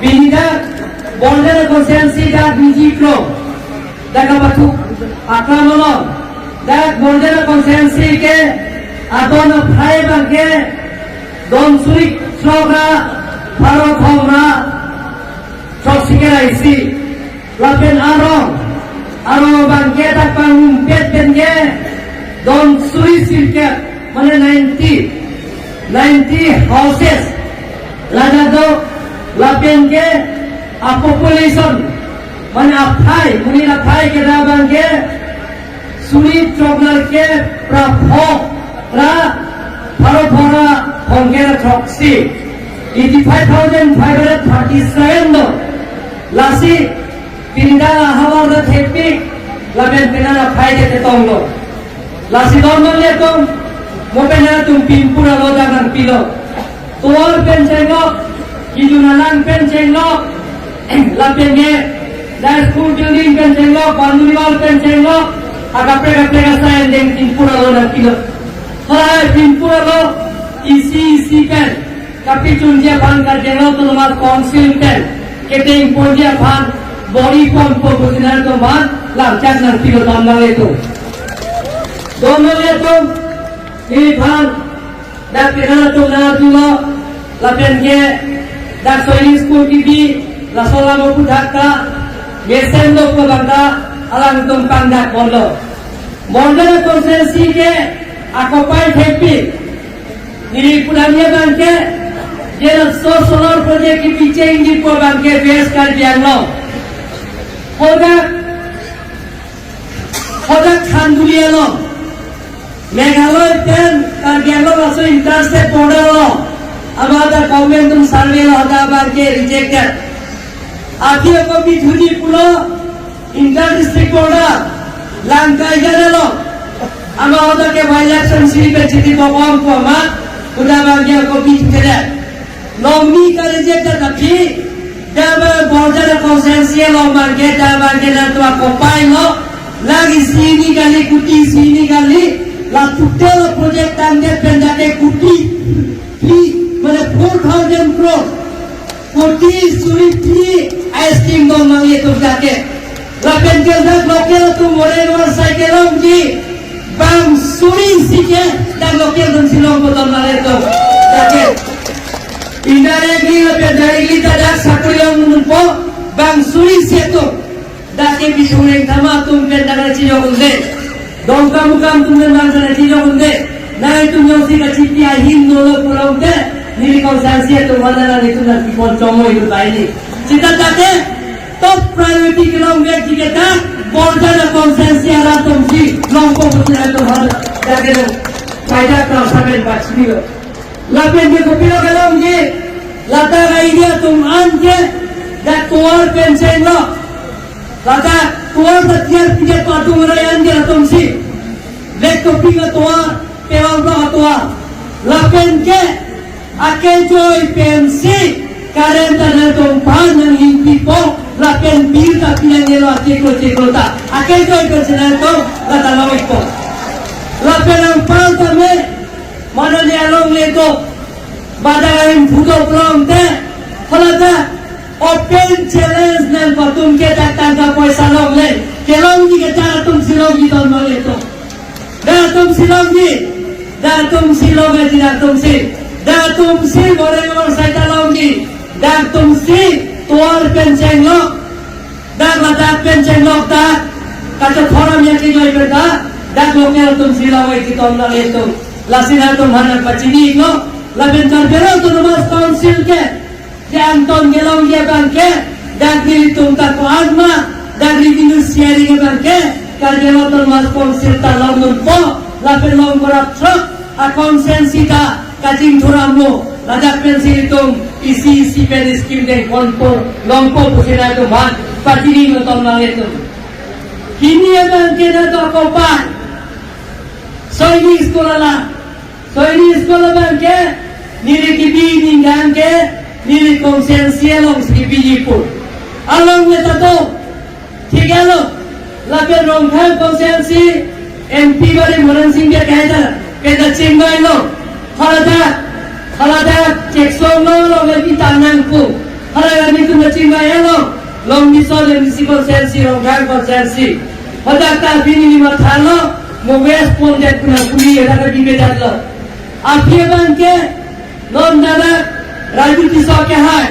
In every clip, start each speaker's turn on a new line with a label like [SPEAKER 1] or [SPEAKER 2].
[SPEAKER 1] Binidak border konsensi dak biji pro dak batu akramono dak border konsensi ke adon phai bangke don surik sloga pharo khomra choksikera isi lapen aro bangke dak pangumpet benke don suri sirke mane 90 houses lada do lapen ke a population mane aphai muni aphai ke daban ke suri choklar ke prapho ra pharo phora hongera choksi 85,537 do lasi pinda hawar da thepi laben pinana phai de tonglo lasi normal le tom mopena tum pimpura lo jangan pilo tuar pencengo kijunalan pencengo lapenge dan school building pencengo panduriwal pencengo agapre saya deng pimpura lo na pilo hai pimpura lo isi pen tapi chunjia ban ka jeno to mat council pen keteng ponjia ban body pump position to ban lam chak na pilo tamale to domale to ini ban dak pinana to na tulo lapenge dak soini school TV la sola mo pudaka mesendo ko bangka alang tum pandak bondo border konsensi ke akopai happy ini pudania bangke je solar project ki piche indi ko bangke base kar dianglo hoda khandulielo Meghalaya ten dianglo laso interstate border lo আমাদের government survey হদাবারকে রিজেক্টেড আখিয়া কবি ধুজি পুলো inter district border লাঙ্কাই গেল আমাদেরকে ভাইলেকশন সিরিপে চিঠি বকম কমা হদাবারকে কবি ধুজে লংমি কা রিজেক্টেড আপি দাবা বর্ডার কনসেনসিয়াল মার্কেট দাবারকে না তো কোপাই নো লাগি সিনি গালি লা টুটেল প্রজেক্ট আনগে পেন্ডাকে কুটি মানে 4,000 crore 40 suri 3 ice-cream dong mangi tu jake lapen keldak lokal tu moren war cycle ji bang suri sike dan lokal dong silong botol mare tu jake indirectly lapen directly tadak sakriong munpo bang suri seto dake bisureng thama tum pendara chijo kunde dong kamukam tum pendara chijo kunde nai tum yosi ka chipi ahin dolo pulaude nili konsensi itu mana itu nanti poncomo itu tadi. Cita cita top priority kelong dia kita border konsensi ada tumsi longko betul itu hal jaga dong. Saya kalau sampai baca lo. Lapen dia kopilo kelong dia lata idea tum anje dah tuar pensen lo. Lata tuar setiap tiga patu merayan dia tumsi. Lek kopilo tuar pewang tuar. Lapen ke Akejoy pensi karenta na tong pan ng hindi po lapen birta pinangelo akeko ta akejoy pensi na tong latalawik po lapen ang pan tame mananialong leto badagain puto promte halata open challenge ng patum ke tangga poisa long le kelong di ke cara tum silong di ton maleto datum silong di datum si datum si boreng saya talongi datum si tuar pencenglok dan latak pencenglok ta kata forum yang kita berda dan lokal tum si lawai kita omnal itu lasina tum hanak pacini no labin terbero tu numas council ke yang ton gelong dia bangke dan diri tum tak kuatma dan revenue sharing bangke karena tu numas council talong numpo labin long korap truk a konsensi ta kacing turamu lajak pensi itu isi pen skim deng konpo longpo pusina itu man pacini nonton mal itu kini ada kena to kopan soini sekolah bangke niri kibi ninggang ke niri konsensial long skibi jipur along metato tigalo lapen rongkang konsensi MP bari moran singga kahita keda cenggai lo halada cek solo lo lagi tanangku halada itu long biso le municipal sensi long gang konsensi pada ka bini lima thalo mo west pondet kuna kuli ada ka dibe dadlo afie banke non dada rajniti so ke hai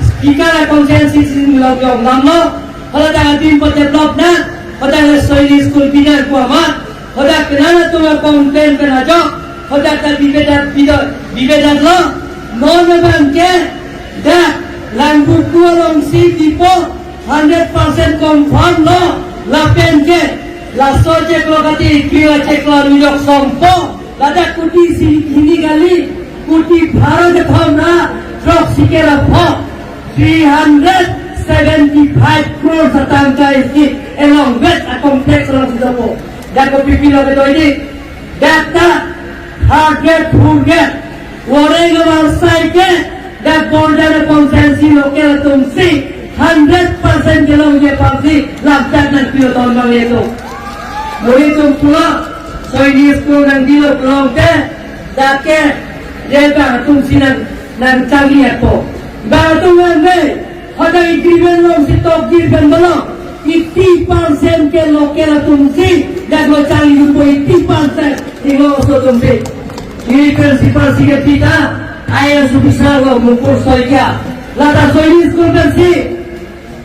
[SPEAKER 1] speaker konsensi sin lo jong namlo pada ka tim po develop na pada le soili school bina ko ama pada kenana tu complain kana jo pada ka dibe dadlo non banke da langku kurang si tipo 100% confirm no la penke la soje klogati kiwa chekla nilok sompo lada kuti hindi gali kuti bharat thamna drug sikera pho 375 crore satangka iski along with a complex logistico dako pipilo ke toini data target target warega warsaike da border consensi lokal tumsi 100% ke लोग ये पार्टी लाभदायक नौकरियों तो उनका ये तो मुझे तुम सुना सोई स्कूल नंदी लोग के जाके ये बात तुम सीना नंचाली है तो बात तुम में हटा एग्रीमेंट लोग से तो एग्रीमेंट बनो 80% के लोग के तुमसे जागो चाली उनको 80% इन लोगों को तुमसे ये प्रिंसिपल सी के पिता आईएएस ऑफिसर लोग मुझको सोई क्या लाता सोई स्कूल में सी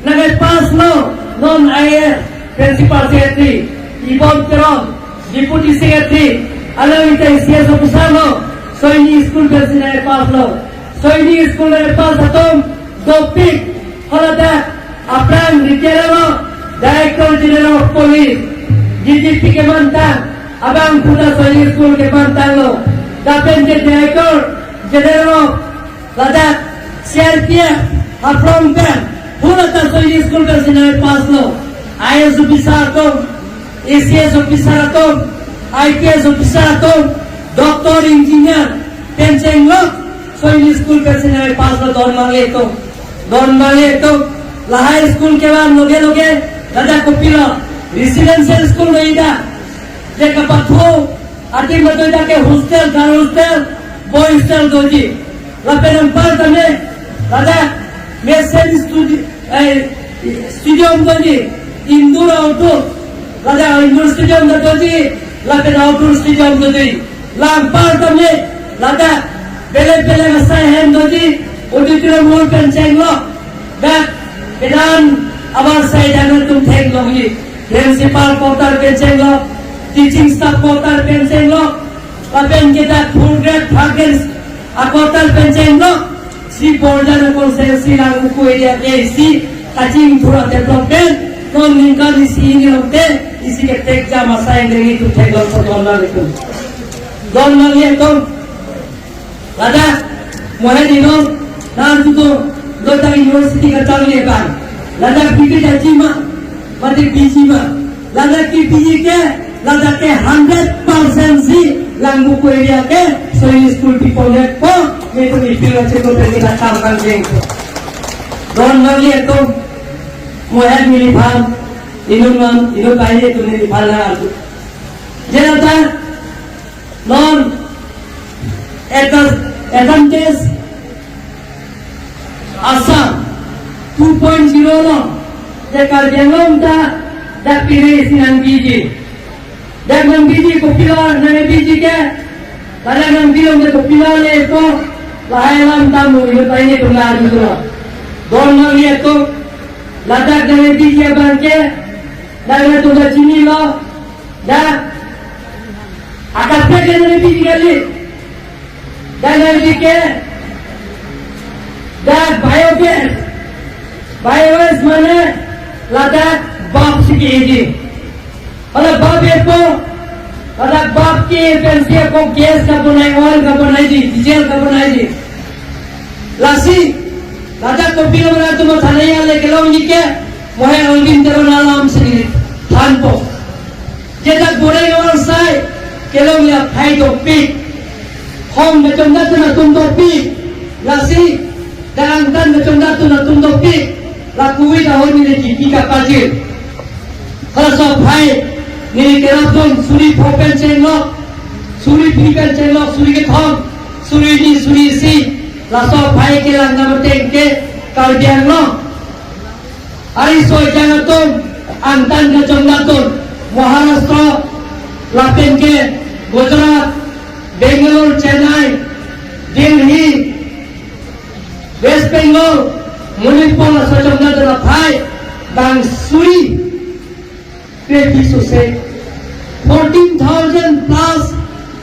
[SPEAKER 1] nagai pas lo non IAS principal secretary Ibon Kerong deputy secretary alam ita CS officer lo soini school president pas lo soini school pas atom topik halada apran retail lo director general of police DGP ke mantan abang putra soini school ke mantan lo dapen director general lada CRPF apron kan पूरा तरह स्कूल का सिनेमा पास लो IAS officer तो ACS officer तो IPS officer तो doctor engineer pension लो सोई स्कूल का सिनेमा पास लो दौड़ मांगे तो लाहाई स्कूल के बाद लोगे दादा को पिलो रेसिडेंशियल स्कूल नहीं था जे कपथो आती मत जाके हॉस्टल घर हॉस्टल बॉय हॉस्टल दोजी लपेनम पर तमे दादा Mesin stadium tadi, indoor outdoor, ada indoor stadium tadi, lada outdoor stadium tadi, lampar tadi, lada bela masai hand tadi, auditorium hall penceng lo, dah kedan abar saya jangan tum theng lo ni, principal porter penceng lo, teaching staff porter penceng lo, kapan kita full grade targets, porter penceng lo. Si border konsensi lagu ko area ke si kacing thura development non lingkar isi ini lote isi ke tek jam asai ngi tu tek lo dollar itu dollar ye to lada mohe dino nan tu lota university ka chal le ban lada piti jaji ma mati biji ma lada ki biji ke lada ke 100% si lagu ko area ke soy school people ne ko मैं तो इतना अच्छे तो तेरे का काम कर देंगे दोन नवली है तो मोहर मिली भाग इन्हों पहले तुमने निभाल लगा दो जेना नॉन एडवांटेज आसाम 2.0 लो जेकर जेलों ता डॉक्टरी सिंह बीजी डॉक्टर बीजी को पिला नए बीजी के karena nang bilang dia kopilale itu lahiran tamu itu tanya tunggal gitu loh don lagi itu ladak dari dia bangke dari tunggal sini loh dah akapnya dari dia kali dari dia dah biogas mana ladak bab sikit kalau bab itu अगर बाप की पेंसिल को गैस का बनाई ऑयल का बनाई जी डीजल का बनाई जी लासी राजा को पिलो बना तुम थाने याले के लोग ये क्या वह अंगिन करो नाम से नहीं थान को जे तक बोले और साय के लोग या खाई तो पी होम में चंदा तुम तो पी लासी दांगन में चंदा तुम तो पी लाकुई दा हो नहीं की का पाजी हर सब भाई Nili kerapun suri popen cenglo, suri pipen cenglo, suri ke thong, suri ni suri si, laso pai ke lang nama teng ke kau diang lo, Ari so janatum angtan ke jomdatun Maharashtra lapen ke Gujarat Bangalore Chennai Delhi West Bengal Manipur so jomdatun Thai dan Suri Peti Suse 14,000 plus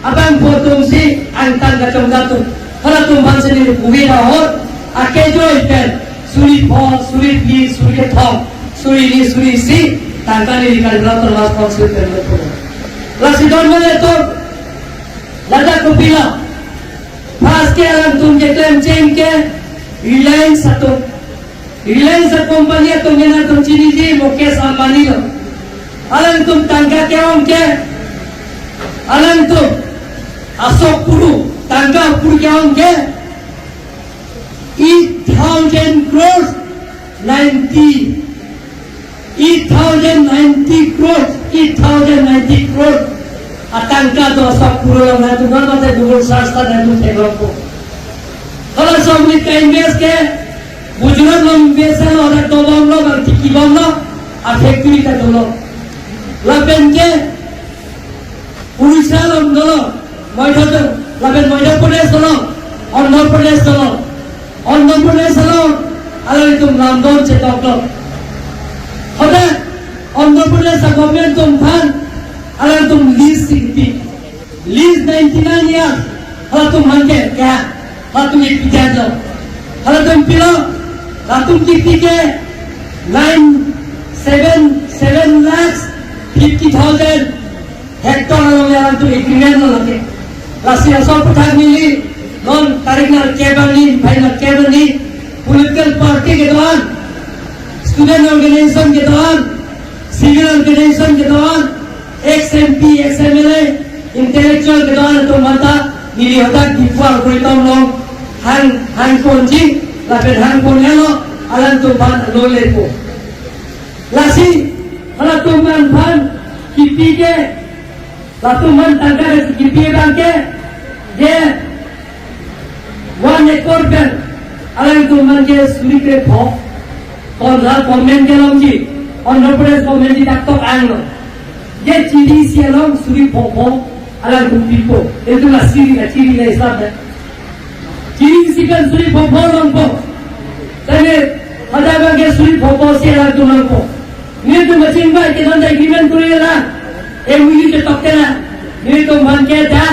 [SPEAKER 1] abang potong si angtan ke jomdatun kalau tumban sendiri bugi rahor akejo ikan Suri po, Suri di, Suri thong, Suri di, Suri si, tangkal ini kan belakang mas konsul terlalu. Lasidon mana tu, lada kupila, pas ke alam tum jetem ceng ke, Reliance satu company tum jena tum cini ji, Mukesh Ambani lo, alam tum tangka ke om ke, alam tum Ashok Puru, tangka Puru ke om ke, 8,000 crores 8,090 crores atangka to Ashok Puru lo na tu mana te Google search ta na tu thelo ko kalau somni ka invest ke Gujarat lo invest lo ada to bom lo bar tiki bom lo a factory ka to lo laben ke Odisha lo Madhya Pradesh lo Andhra Pradesh lo Andhra Pradesh lo alam itu Ramdon cetak lo ada Andhra Pradesh government tum than alam tum lease sikti lease 99 years alam tum hanke kya alam tum ek pijat lo alam tum pilo alam tum kiti ke 7 lakhs 50,000 hectare lo alam tum agreement lo lage rasi asal putar mili non tarik nar kebali final kebali political party के दौरान student organisation के दौरान civil organisation के दौरान x MP ex MLA intellectual के दौरान तो मता मिली होता डिफॉल्ट कोई तो लोग हंग कौन जी लापेट हंग कौन है लो अलन तो बात लो ले को लासी अलन तो मन भान किपी के लातु मन तंगा किपी बांग के ये 1 एकड़ पर alang tu manje suri ke pho konra komen ke lomji Andhra Pradesh komen di taktok anglo ye chiri si along suri pho alang tu pipo itu la chiri la isab hai chiri si kan suri pho lompo tane hada ke suri pho si alang tu lompo ni tu machin ba ke dan agreement kuri la e wi ke tokke na ni tu man ke ja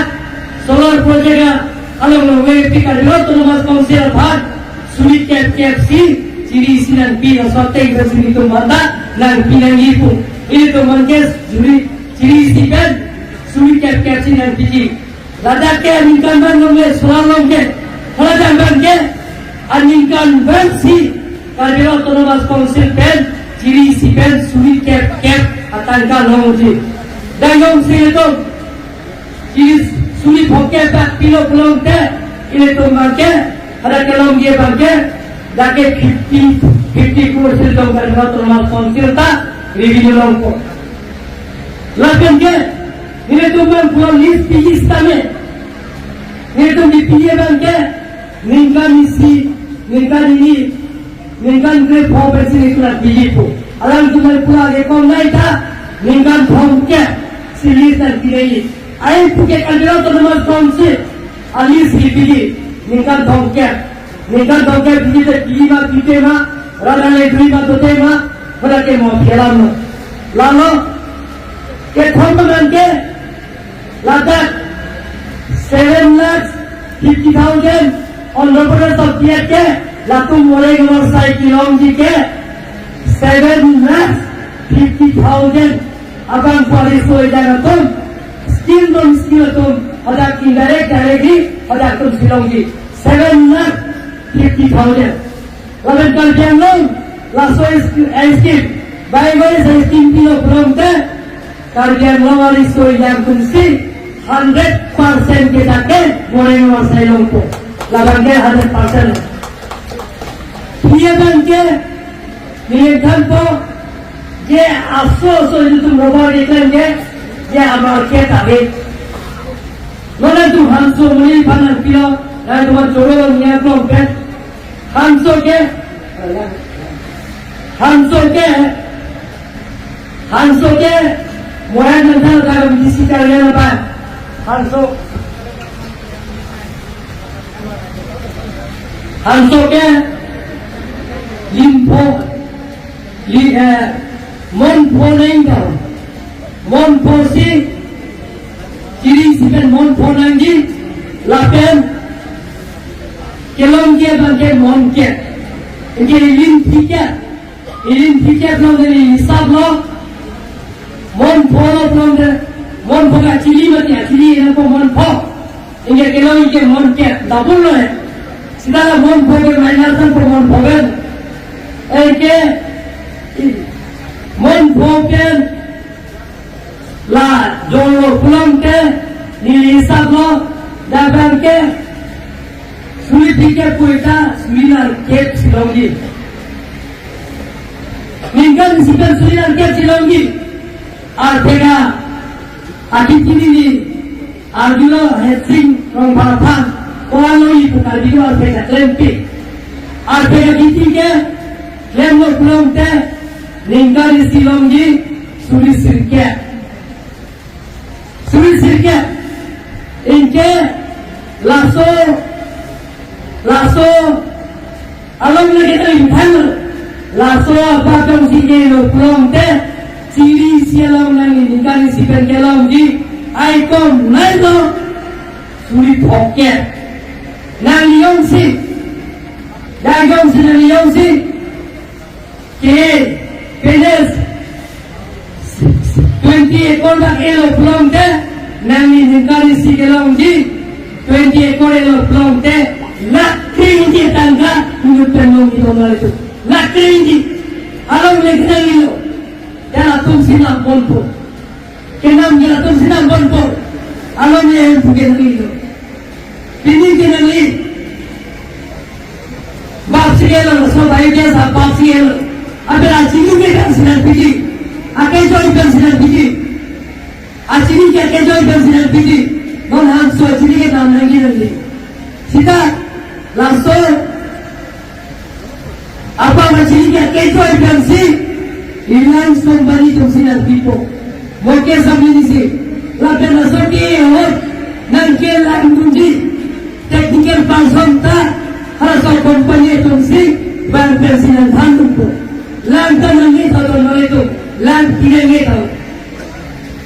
[SPEAKER 1] solar project alang lo we pikar lo tu mas konsil bhat Suri KFC ciri sinan pi sote kita sini tu manda dan pinang ibu ini tu mungkin ciri sikan Suri KFC nan piji lada ke ningkan ban lomge suran lomge kalau jangan ke ningkan ban si kalau tu mas konsil pen ciri sikan Suri KFC atangka lomge dan lom si itu ciri Suri phoke tak pilo lomge ini tu mungkin ada kalau dia bangke, dah ke 50 crore silong kerana termas konsil tak revenue longko. Lakukan ke, ini tu man pulau list PG stame, ini tu di PG bangke, ningkan isi, ningkan ini, ningkan grade property itu nak PG tu. Alam tu man pulau ekor naik tak, ningkan bangke, silis dan PG. Ayat punya kerana termas konsil, alis PG. Ningkan dongker kita tiba kita mah rada lebih batu tema pada ke mau film lalu ke thomban ke lada 7,50,000 Andhra Pradesh of ke latu mulai nomor cycle ji ke 7,50,000 abang polis हो जाएगा तुम स्किल तुम हजार की डायरेक्टली हजार तुम सिलोंगी 7,50,000 lalu kerjaan lo langsung escape baik-baik saya tinggal prompte kerjaan lo harus so yang kunci 100% kita ke boleh nomor saya lompo laban ke 100% dia bangke dia tanpa dia asal itu tu mobile iklan ke dia amal ke tapi mana tu hanso muli panas pilo dan tu macam orang ni apa ke hanso ke Hansoke mulai nanti kalau misi kalian apa Hansoke limpo monpo nengka monpo si kiri sikan monpo nangi lapen kelongke bangke monke ini limpiket belum dari hisab lo monpo lo belum dari monpo ka ciri mati ciri ini ko monpo ini kelongke monke double lo है सीधा monpo के माइनस पर monpo kan के monpo के ला जोलो पुलम के नीली हिसाब लो दाबन के सुली पीके पुइटा सुलीना केप सिलोंगी निंगन सिकन सुलीना केप सिलोंगी आर्थिका आकितिनी ni argulo heading rong balapan orang lagi tukar biru artikel lempi artikel kitiga lemlo pulang teh ningkari silongi suri sirke inke laso alam lagi tadi bukan laso apa kau sih lo pulang teh ciri sialam lagi ningkari sipen kelongi icon naito suri poket nang yongsi ke pedes 20 ekor dak elo pulang teh nang ningkari si kelongi 20 ekor elo pulang teh nak keringi tangga menurut penong itu malah itu nak keringi alam lagi lagi lo jangan tum sinam bonpo kenam jangan tum sinam bonpo alam yang bukan lagi lo ini kita lagi Bapsi के लोग सब भाई के साथ बापसी के लोग अबे आचिनी के कंसिडर पीजी आके जो कंसिडर पीजी आचिनी के जो कंसिडर पीजी बोल हम सो आचिनी के नाम नहीं लेंगे सीधा लासो apa आचिनी के जो कंसी रिलायंस कंपनी कंसिडर पीपो मोके समझी सी लापे लासो के हो नंके लांगुंजी टेक्निकल पर्सन था harus kompanya itu sih bang presiden hantu tu lantan lagi tahu nama itu lantan lagi tahu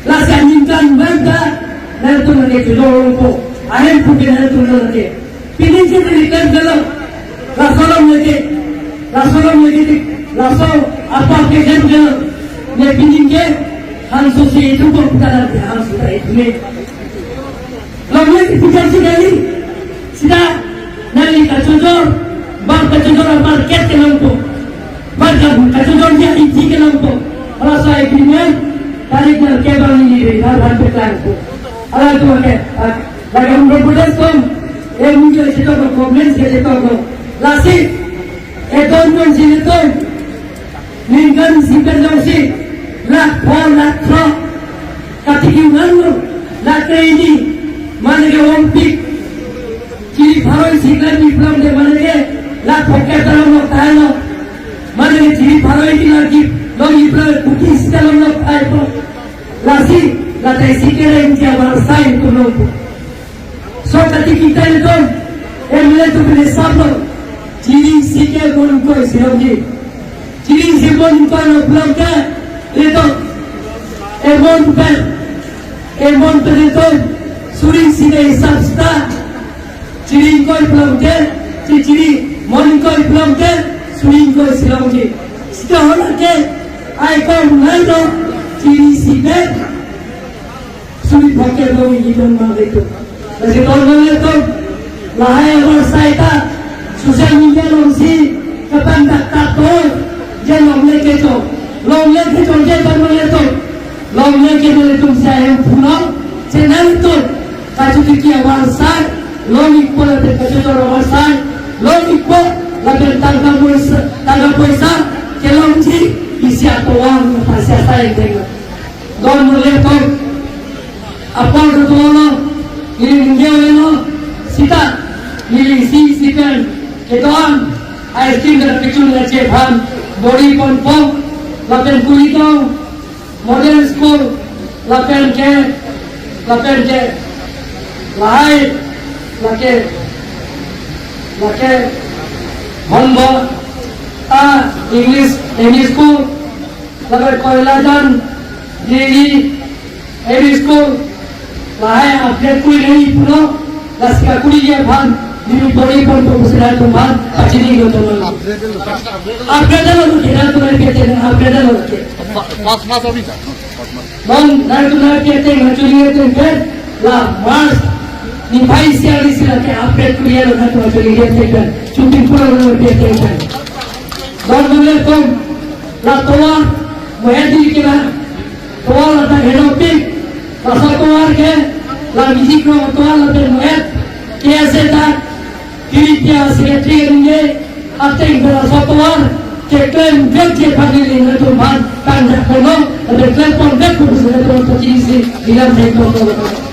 [SPEAKER 1] lasi anjingkan bangka nanti lagi tu lorong tu ayam putih nanti lagi pilih jadi ikan dalam lasolom lagi lasol apa kerja dalam ni pilih ke hantu si itu pun kita nanti hantu itu ni lalu kita sekali sudah nali kacujor bar kacujor bar ket ke lampu bar kacujor dia iti ke lampu rasa agreement tarik na kebal ni re har har pe lampu ala tu ke lagi umur budak kom mungkin itu ko problem ke itu ko lasi don kon sini tu ningkan simpen dosi lah tro katiki nganu lah ini mana ke ompik ciri paroi sikar di film de mana ke la poket dalam lo tayo mana ke ciri paroi di lagi lo ibra cookies dalam lo tayo la si la tai sikar yang dia barasain tu lo so kati kita itu emle tu beli sablo ciri sikar bon ko sirogi ciri sikar ko lo film ke itu emon itu suri sikar hisab sta ciri koi pulang ke ciri mon koi pulang ke swing koi silang ke sekarang ke icon naito ciri sipe suri pakai lo ini don mana itu jadi orang itu lahai orang saya sosial media orang si kapan tak tahu je long leke je baru itu long leke itu saya pulang channel itu kacu tiki awal saya logik pun ada kacau rawasan logik pun lagi tangga puasa kelongji isi atuan pasal saya tengok don melihat apa itu lo ini menjauh sita ini si kan ketuan air tinggal kecil aja paham body confirm lapen kulikau modern school lapen ke lahai lake hombo English school lapen koilajan diri school lahai update kui nahi puno dasika kuri ye bhan diri body confirm kusira tu bhan achini goto update lo kira tu nahi kete update lo ke
[SPEAKER 2] पास अभी था
[SPEAKER 1] Bang, narku kete ngaculi itu ke la mas ni bhai siari sila ke update kuriya lo narku ngaculi kete kan shooting pura lo kete kan bang bole kom la toa mohedi ke la toa la ta helopik la toa ke la music no toa la te mohed ke ase ta kiripya secretary nge ate ngala toa que claim vete family na to man tan na kono de claim por de kurus na to tisi dilam de to